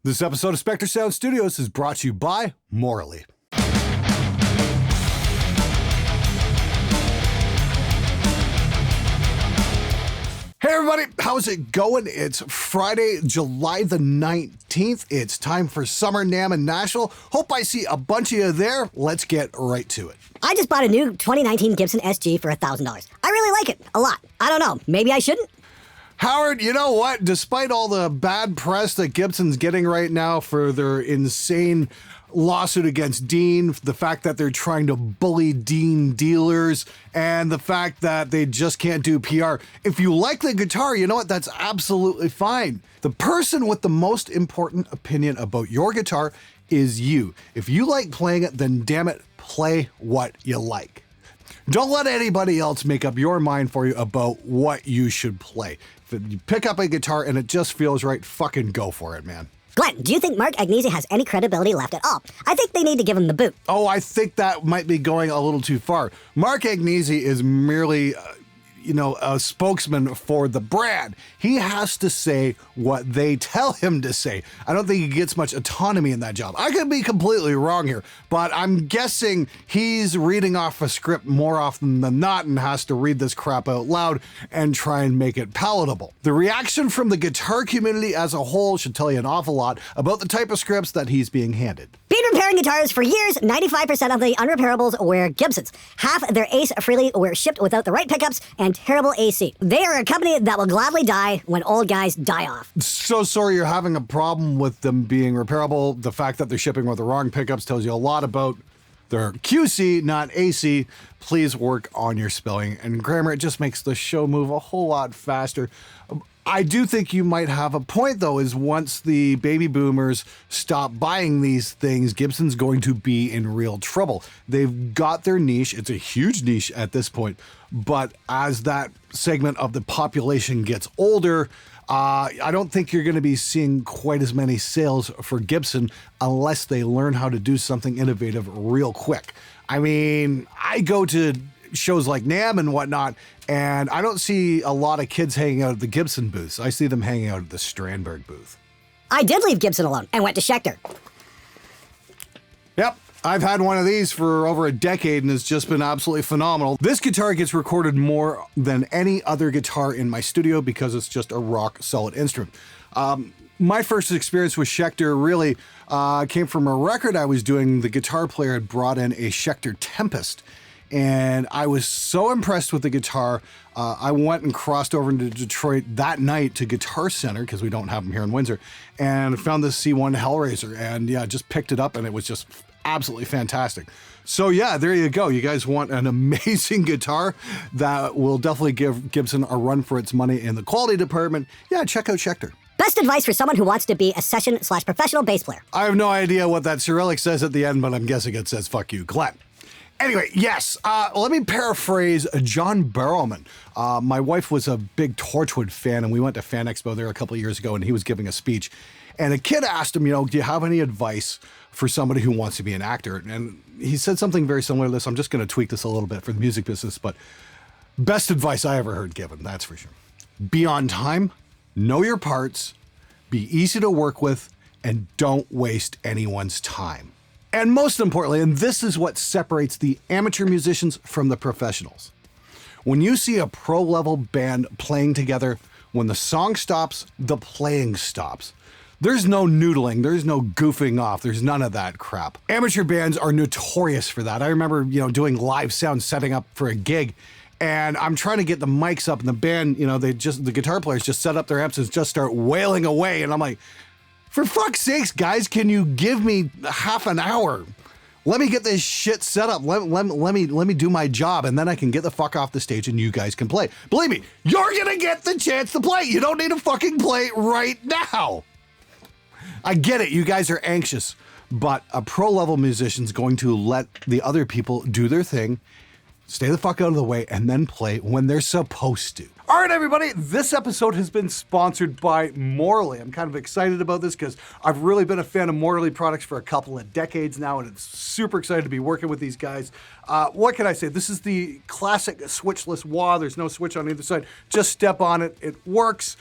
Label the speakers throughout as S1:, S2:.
S1: This episode of SpectreSoundStudios is brought to you by Morally. Hey everybody, how's it going? It's Friday, July the 19th. It's time for Summer NAMM in Nashville. Hope I see a bunch of you there. Let's get right to it.
S2: I just bought a new 2019 Gibson SG for $1,000. I really like it, a lot. I don't know, maybe I shouldn't?
S1: Howard, you know what? Despite all the bad press that Gibson's getting right now for their insane lawsuit against Dean, the fact that they're trying to bully Dean dealers, and the fact that they just can't do PR, if you like the guitar, you know what? That's absolutely fine. The person with the most important opinion about your guitar is you. If you like playing it, then damn it, play what you like. Don't let anybody else make up your mind for you about what you should play. If you pick up a guitar and it just feels right, fucking go for it, man.
S2: Glenn, do you think Mark Agnesi has any credibility left at all? I think they need to give him the boot.
S1: Oh, I think that might be going a little too far. Mark Agnesi is merely, a spokesman for the brand. He has to say what they tell him to say. I don't think he gets much autonomy in that job. I could be completely wrong here, but I'm guessing he's reading off a script more often than not and has to read this crap out loud and try and make it palatable. The reaction from the guitar community as a whole should tell you an awful lot about the type of scripts that he's being handed.
S2: Been repairing guitars for years. 95% of the unrepairables were Gibsons. Half their Ace Frehley were shipped without the right pickups and terrible AC. They are a company that will gladly die when old guys die off.
S1: So sorry you're having a problem with them being repairable. The fact that they're shipping with the wrong pickups tells you a lot about their QC, not AC. Please work on your spelling and grammar. It just makes the show move a whole lot faster. I do think you might have a point, though, is once the baby boomers stop buying these things, Gibson's going to be in real trouble. They've got their niche. It's a huge niche at this point. But as that segment of the population gets older, I don't think you're going to be seeing quite as many sales for Gibson unless they learn how to do something innovative real quick. I mean, I go to shows like NAMM and whatnot, and I don't see a lot of kids hanging out at the Gibson booths. I see them hanging out at the Strandberg booth.
S2: I did leave Gibson alone and went to Spectre.
S1: Yep, I've had one of these for over a decade and it's just been absolutely phenomenal. This guitar gets recorded more than any other guitar in my studio because it's just a rock solid instrument. My first experience with Spectre really came from a record I was doing. The guitar player had brought in a Spectre Tempest, and I was so impressed with the guitar. I went and crossed over into Detroit that night to Guitar Center, because we don't have them here in Windsor, and found this C1 Hellraiser, and yeah, just picked it up, and it was just absolutely fantastic. So yeah, there you go. You guys want an amazing guitar that will definitely give Gibson a run for its money in the quality department. Yeah, check out Spectre.
S2: Best advice for someone who wants to be a session/professional bass player.
S1: I have no idea what that Cyrillic says at the end, but I'm guessing it says fuck you, Glenn. Anyway, yes, let me paraphrase John Barrowman. My wife was a big Torchwood fan, and we went to Fan Expo there a couple of years ago, and he was giving a speech. And a kid asked him, do you have any advice for somebody who wants to be an actor? And he said something very similar to this. I'm just going to tweak this a little bit for the music business, but best advice I ever heard given, that's for sure. Be on time, know your parts, be easy to work with, and don't waste anyone's time. And most importantly, and this is what separates the amateur musicians from the professionals. When you see a pro-level band playing together, when the song stops, the playing stops. There's no noodling, there's no goofing off, there's none of that crap. Amateur bands are notorious for that. I remember, doing live sound setting up for a gig, and I'm trying to get the mics up, and the band, the guitar players just set up their amps and just start wailing away, and I'm like, for fuck's sakes, guys, can you give me half an hour? Let me get this shit set up. Let me do my job, and then I can get the fuck off the stage and you guys can play. Believe me, you're gonna get the chance to play. You don't need to fucking play right now. I get it, you guys are anxious, but a pro-level musician's going to let the other people do their thing, stay the fuck out of the way, and then play when they're supposed to. All right, everybody, this episode has been sponsored by Morley. I'm kind of excited about this because I've really been a fan of Morley products for a couple of decades now, and it's super excited to be working with these guys. What can I say? This is the classic switchless wah. There's no switch on either side. Just step on it. It works.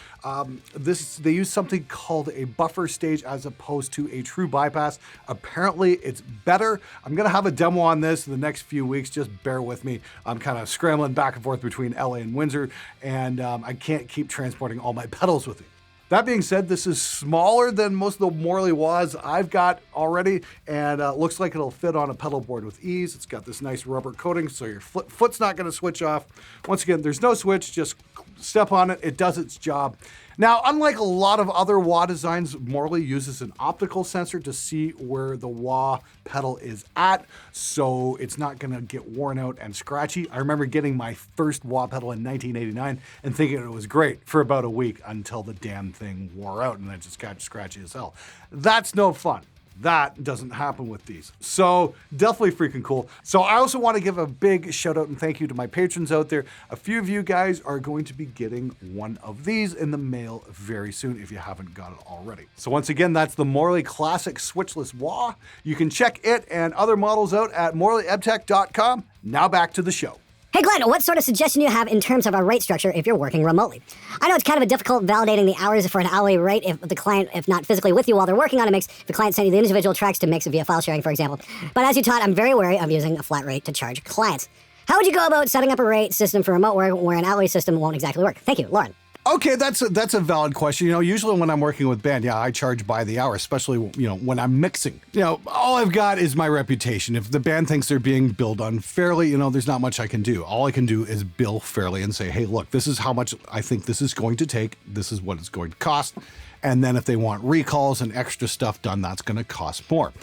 S1: They use something called a buffer stage as opposed to a true bypass. Apparently, it's better. I'm going to have a demo on this in the next few weeks. Just bear with me. I'm kind of scrambling back and forth between LA and Windsor, and I can't keep transporting all my pedals with me. That being said, this is smaller than most of the Morley wahs I've got already, and looks like it'll fit on a pedal board with ease. It's got this nice rubber coating, so your foot's not going to switch off. Once again, there's no switch, just step on it. It does its job. Now, unlike a lot of other wah designs, Morley uses an optical sensor to see where the wah pedal is at, so it's not going to get worn out and scratchy. I remember getting my first wah pedal in 1989 and thinking it was great for about a week until the damn thing wore out and it just got scratchy as hell. That's no fun. That doesn't happen with these. So definitely freaking cool. So I also want to give a big shout out and thank you to my patrons out there. A few of you guys are going to be getting one of these in the mail very soon if you haven't got it already. So once again, that's the Morley Classic Switchless Wah. You can check it and other models out at morleyebtech.com. Now back to the show.
S2: Hey Glenn, what sort of suggestion do you have in terms of a rate structure if you're working remotely? I know it's kind of a difficult validating the hours for an hourly rate if the client, if not physically with you while they're working on a mix, if the client sent you the individual tracks to mix via file sharing, for example. But as you taught, I'm very wary of using a flat rate to charge clients. How would you go about setting up a rate system for remote work where an hourly system won't exactly work? Thank you, Lauren.
S1: Okay, that's a valid question. You know, usually when I'm working with band, I charge by the hour, especially, when I'm mixing. All I've got is my reputation. If the band thinks they're being billed unfairly, there's not much I can do. All I can do is bill fairly and say, hey, look, this is how much I think this is going to take. This is what it's going to cost. And then if they want recalls and extra stuff done, that's going to cost more.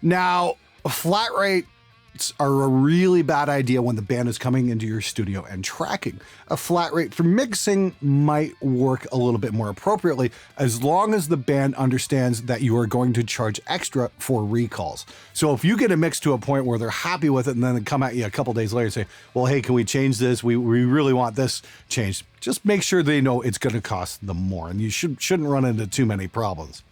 S1: Now, a flat rate are a really bad idea when the band is coming into your studio and tracking. A flat rate for mixing might work a little bit more appropriately as long as the band understands that you are going to charge extra for recalls. So if you get a mix to a point where they're happy with it and then they come at you a couple days later and say, well, hey, can we change this? We really want this changed. Just make sure they know it's going to cost them more, and you shouldn't run into too many problems.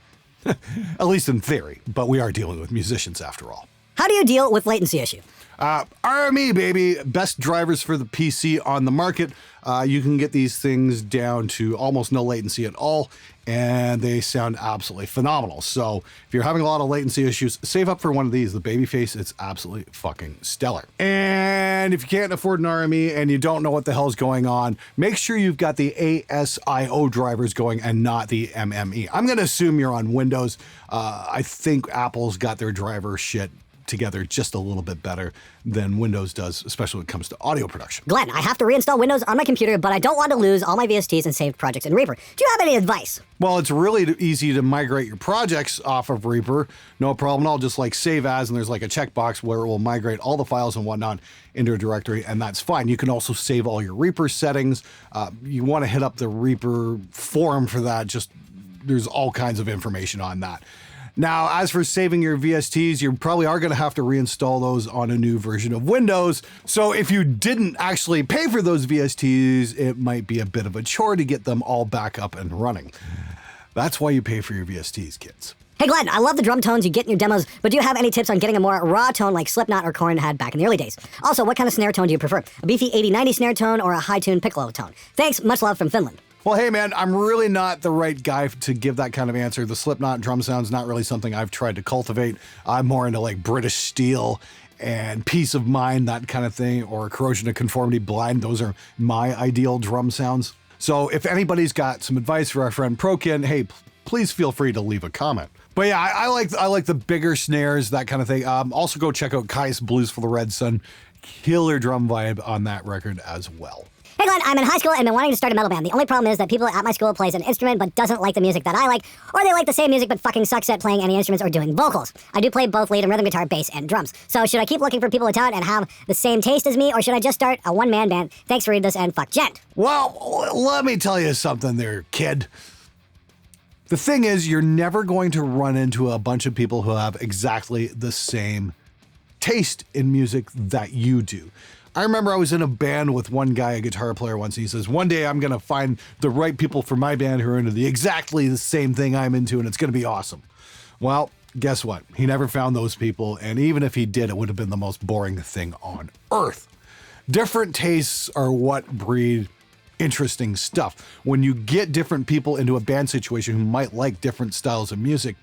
S1: At least in theory, but we are dealing with musicians after all.
S2: How do you deal with latency issue?
S1: RME, baby. Best drivers for the PC on the market. You can get these things down to almost no latency at all, and they sound absolutely phenomenal. So if you're having a lot of latency issues, save up for one of these. The Babyface, it's absolutely fucking stellar. And if you can't afford an RME and you don't know what the hell's going on, make sure you've got the ASIO drivers going and not the MME. I'm going to assume you're on Windows. I think Apple's got their driver shit together just a little bit better than Windows does, especially when it comes to audio production.
S2: Glenn, I have to reinstall Windows on my computer, but I don't want to lose all my VSTs and saved projects in Reaper. Do you have any advice?
S1: Well, it's really easy to migrate your projects off of Reaper. No problem at all. Just save as, and there's a checkbox where it will migrate all the files and whatnot into a directory, and that's fine. You can also save all your Reaper settings. You want to hit up the Reaper forum for that. There's all kinds of information on that. Now, as for saving your VSTs, you probably are going to have to reinstall those on a new version of Windows. So if you didn't actually pay for those VSTs, it might be a bit of a chore to get them all back up and running. That's why you pay for your VSTs, kids.
S2: Hey Glenn, I love the drum tones you get in your demos, but do you have any tips on getting a more raw tone like Slipknot or Korn had back in the early days? Also, what kind of snare tone do you prefer? A beefy 80-90 snare tone or a high-tuned piccolo tone? Thanks, much love from Finland.
S1: Well, hey, man, I'm really not the right guy to give that kind of answer. The Slipknot drum sound's not really something I've tried to cultivate. I'm more into British Steel and Peace of Mind, that kind of thing, or Corrosion of Conformity, Blind. Those are my ideal drum sounds. So if anybody's got some advice for our friend Prokin, hey, please feel free to leave a comment. But yeah, I like the bigger snares, that kind of thing. Also go check out Kai's Blues for the Red Sun. Killer drum vibe on that record as well.
S2: Hey Glenn, I'm in high school and been wanting to start a metal band. The only problem is that people at my school plays an instrument but doesn't like the music that I like, or they like the same music but fucking sucks at playing any instruments or doing vocals. I do play both lead and rhythm guitar, bass, and drums. So should I keep looking for people in town and have the same taste as me, or should I just start a one-man band? Thanks for reading this and fuck Gent.
S1: Well, let me tell you something there, kid. The thing is, you're never going to run into a bunch of people who have exactly the same taste in music that you do. I remember I was in a band with one guy, a guitar player once, and he says, one day I'm going to find the right people for my band who are into exactly the same thing I'm into, and it's going to be awesome. Well, guess what? He never found those people, and even if he did, it would have been the most boring thing on earth. Different tastes are what breed interesting stuff. When you get different people into a band situation who might like different styles of music,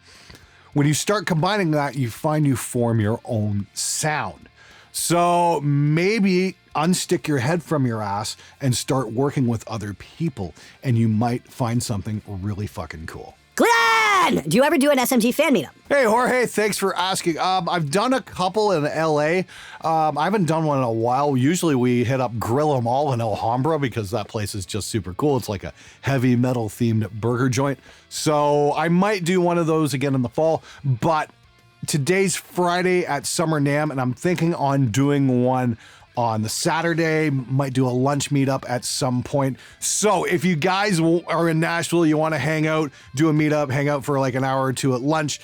S1: when you start combining that, you find you form your own sound. So maybe unstick your head from your ass and start working with other people, and you might find something really fucking cool.
S2: Glenn, do you ever do an SMG fan meetup?
S1: Hey, Jorge, thanks for asking. I've done a couple in LA. I haven't done one in a while. Usually we hit up Grill 'em All in Alhambra because that place is just super cool. It's like a heavy metal themed burger joint. So I might do one of those again in the fall, but today's Friday at Summer NAMM, and I'm thinking on doing one on the Saturday. Might do a lunch meetup at some point. So if you guys are in Nashville, you want to hang out, do a meetup, hang out for like an hour or two at lunch,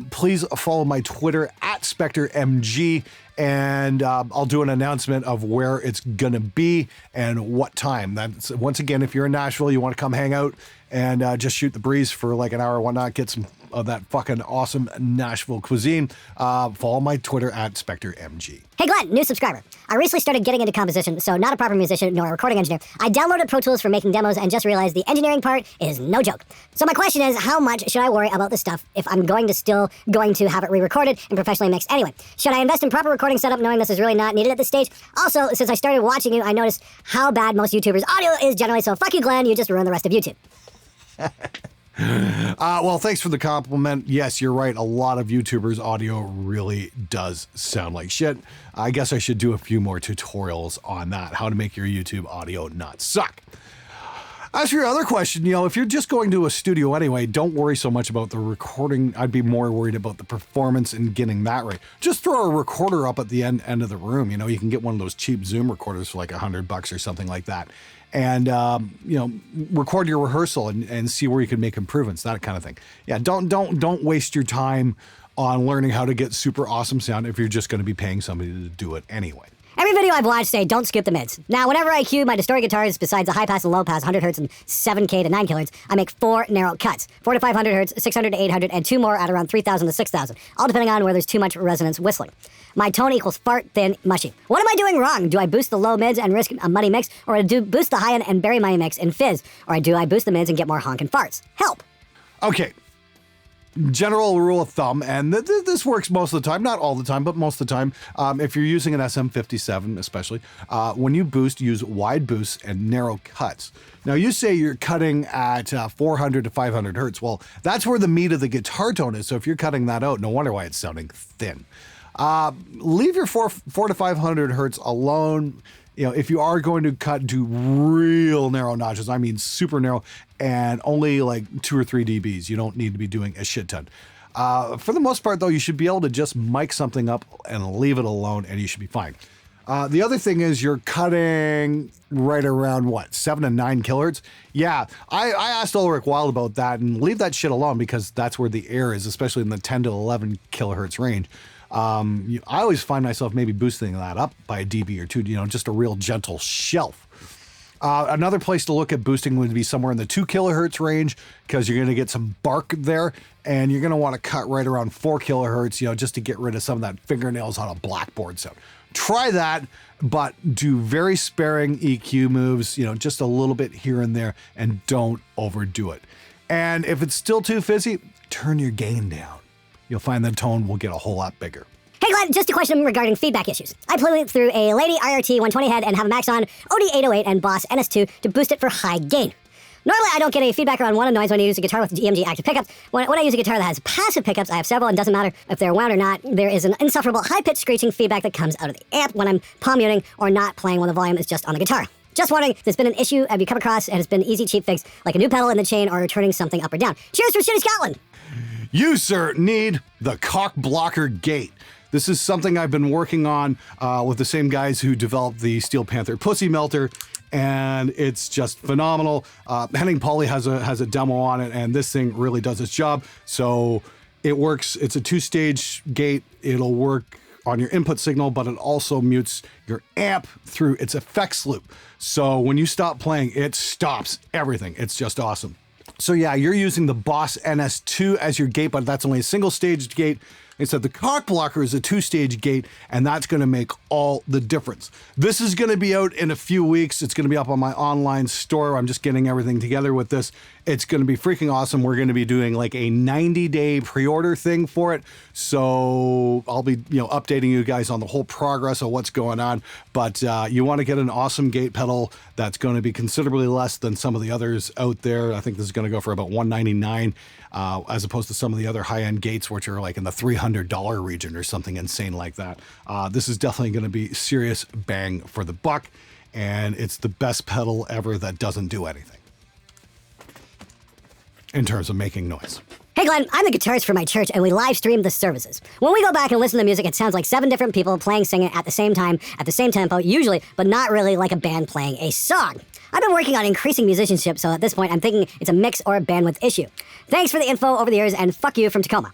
S1: please follow my Twitter at SpectreMG, and I'll do an announcement of where it's going to be and what time. That's, once again, if you're in Nashville, you want to come hang out and just shoot the breeze for like an hour or whatnot, get some of that fucking awesome Nashville cuisine. Follow my Twitter at SpectreMG.
S2: Hey Glenn, new subscriber. I recently started getting into composition, so not a proper musician nor a recording engineer. I downloaded Pro Tools for making demos and just realized the engineering part is no joke. So my question is, how much should I worry about this stuff if I'm still going to have it re-recorded and professionally mixed anyway? Should I invest in proper recording setup knowing this is really not needed at this stage? Also, since I started watching you, I noticed how bad most YouTubers' audio is generally, so fuck you Glenn, you just ruined the rest of YouTube.
S1: Well, thanks for the compliment. Yes, you're right. A lot of YouTubers' audio really does sound like shit. I guess I should do a few more tutorials on that, how to make your YouTube audio not suck. As for your other question, if you're just going to a studio anyway, don't worry so much about the recording. I'd be more worried about the performance and getting that right. Just throw a recorder up at the end of the room. You can get one of those cheap Zoom recorders for like $100 or something like that. And, record your rehearsal and see where you can make improvements, that kind of thing. Yeah, don't waste your time on learning how to get super awesome sound if you're just going to be paying somebody to do it anyway.
S2: Every video I've watched say don't skip the mids. Now, whenever I cue my distorted guitars, besides the high pass and low pass, 100 hertz and 7K to 9 kHz, I make 4 narrow cuts. 4 to 500 hertz, 600 to 800, and 2 more at around 3,000 to 6,000, all depending on where there's too much resonance whistling. My tone equals fart, thin, mushy. What am I doing wrong? Do I boost the low mids and risk a muddy mix, or do I boost the high end and bury my mix in fizz, or do I boost the mids and get more honk and farts? Help!
S1: Okay. General rule of thumb, and this works most of the time, not all the time, but most of the time, if you're using an SM57 especially, when you boost, use wide boosts and narrow cuts. Now you say you're cutting at 400 to 500 hertz. Well, that's where the meat of the guitar tone is, so if you're cutting that out, no wonder why it's sounding thin. Leave your 4 to 500 hertz alone. If you are going to cut, do real narrow notches. I mean, super narrow, and only like 2 or 3 dBs. You don't need to be doing a shit ton. For the most part, though, you should be able to just mic something up and leave it alone, and you should be fine. The other thing is you're cutting right around, 7 to 9 kilohertz? Yeah, I asked Ulrich Wild about that, and leave that shit alone because that's where the air is, especially in the 10 to 11 kilohertz range. I always find myself maybe boosting that up by a dB or 2, just a real gentle shelf. Another place to look at boosting would be somewhere in the 2 kilohertz range because you're going to get some bark there, and you're going to want to cut right around 4 kilohertz, just to get rid of some of that fingernails on a blackboard sound. Try that, but do very sparing EQ moves, just a little bit here and there, and don't overdo it. And if it's still too fizzy, turn your gain down. You'll find the tone will get a whole lot bigger.
S2: Hey Glenn, just a question regarding feedback issues. I played through a Lady IRT 120 head and have a Maxon OD808 and Boss NS2 to boost it for high gain. Normally, I don't get any feedback around one noise when I use a guitar with EMG active pickups. When I use a guitar that has passive pickups, I have several, and it doesn't matter if they're wound or not. There is an insufferable high-pitched screeching feedback that comes out of the amp when I'm palm muting or not playing when the volume is just on the guitar. Just wondering if there's been an issue have you come across and it's been easy, cheap fix, like a new pedal in the chain or turning something up or down. Cheers for Shitty Scotland!
S1: You, sir, need the cock blocker gate. This is something I've been working on with the same guys who developed the Steel Panther Pussy Melter, and it's just phenomenal. Henning Pauly has a demo on it, and this thing really does its job. So it works. It's a 2-stage gate. It'll work on your input signal, but it also mutes your amp through its effects loop. So when you stop playing, it stops everything. It's just awesome. So yeah, you're using the Boss NS2 as your gate, but that's only a single staged gate. Instead, the cock blocker is a 2-stage gate, and that's going to make all the difference. This is going to be out in a few weeks. It's going to be up on my online store. I'm just getting everything together with this. It's going to be freaking awesome. We're going to be doing like a 90-day pre-order thing for it. So I'll be, updating you guys on the whole progress of what's going on. But you want to get an awesome gate pedal that's going to be considerably less than some of the others out there. I think this is going to go for about $199. As opposed to some of the other high-end gates, which are like in the $300 region or something insane like that. This is definitely going to be serious bang for the buck, and it's the best pedal ever that doesn't do anything in terms of making noise.
S2: Hey Glenn, I'm the guitarist for my church and we live stream the services. When we go back and listen to music, it sounds like 7 different people playing, singing at the same time, at the same tempo, usually, but not really like a band playing a song. I've been working on increasing musicianship, so at this point I'm thinking it's a mix or a bandwidth issue. Thanks for the info over the years, and fuck you from Tacoma.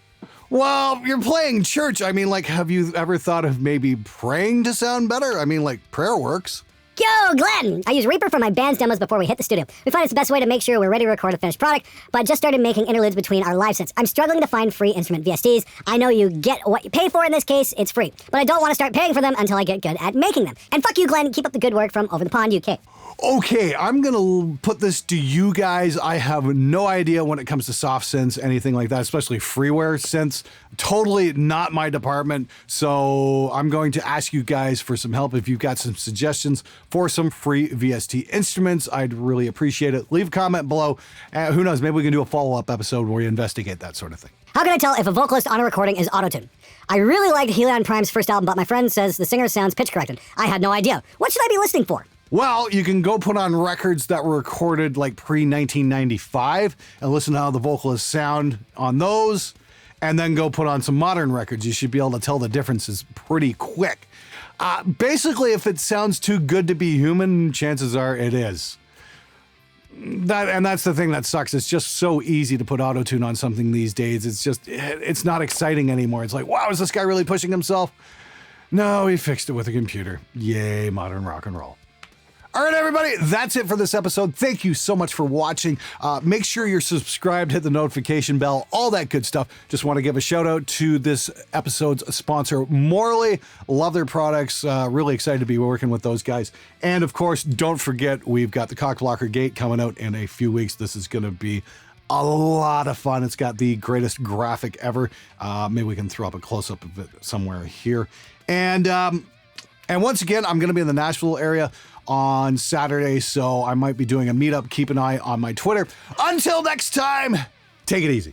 S1: Well, you're playing church. I mean, have you ever thought of maybe praying to sound better? I mean, prayer works.
S2: Yo, Glenn! I use Reaper for my band's demos before we hit the studio. We find it's the best way to make sure we're ready to record a finished product, but I just started making interludes between our live sets. I'm struggling to find free instrument VSTs. I know you get what you pay for in this case, it's free. But I don't want to start paying for them until I get good at making them. And fuck you, Glenn, keep up the good work from Over the Pond, UK.
S1: Okay, I'm going to put this to you guys. I have no idea when it comes to soft synths, anything like that, especially freeware synths. Totally not my department. So I'm going to ask you guys for some help. If you've got some suggestions for some free VST instruments, I'd really appreciate it. Leave a comment below. Who knows, maybe we can do a follow-up episode where we investigate that sort of thing.
S2: How can I tell if a vocalist on a recording is autotune? I really liked Helion Prime's first album, but my friend says the singer sounds pitch corrected. I had no idea. What should I be listening for?
S1: Well, you can go put on records that were recorded pre-1995 and listen to how the vocalists sound on those, and then go put on some modern records. You should be able to tell the differences pretty quick. Basically, if it sounds too good to be human, chances are it is. That's the thing that sucks. It's just so easy to put autotune on something these days. It's not exciting anymore. It's like, wow, is this guy really pushing himself? No, he fixed it with a computer. Yay, modern rock and roll. All right, everybody, that's it for this episode. Thank you so much for watching. Make sure you're subscribed, hit the notification bell, all that good stuff. Just want to give a shout out to this episode's sponsor, Morley. Love their products. Really excited to be working with those guys. And of course, don't forget, we've got the Cock Blocker Gate coming out in a few weeks. This is going to be a lot of fun. It's got the greatest graphic ever. Maybe we can throw up a close-up of it somewhere here. And once again, I'm going to be in the Nashville area on Saturday, so I might be doing a meetup. Keep an eye on my Twitter. Until next time, take it easy.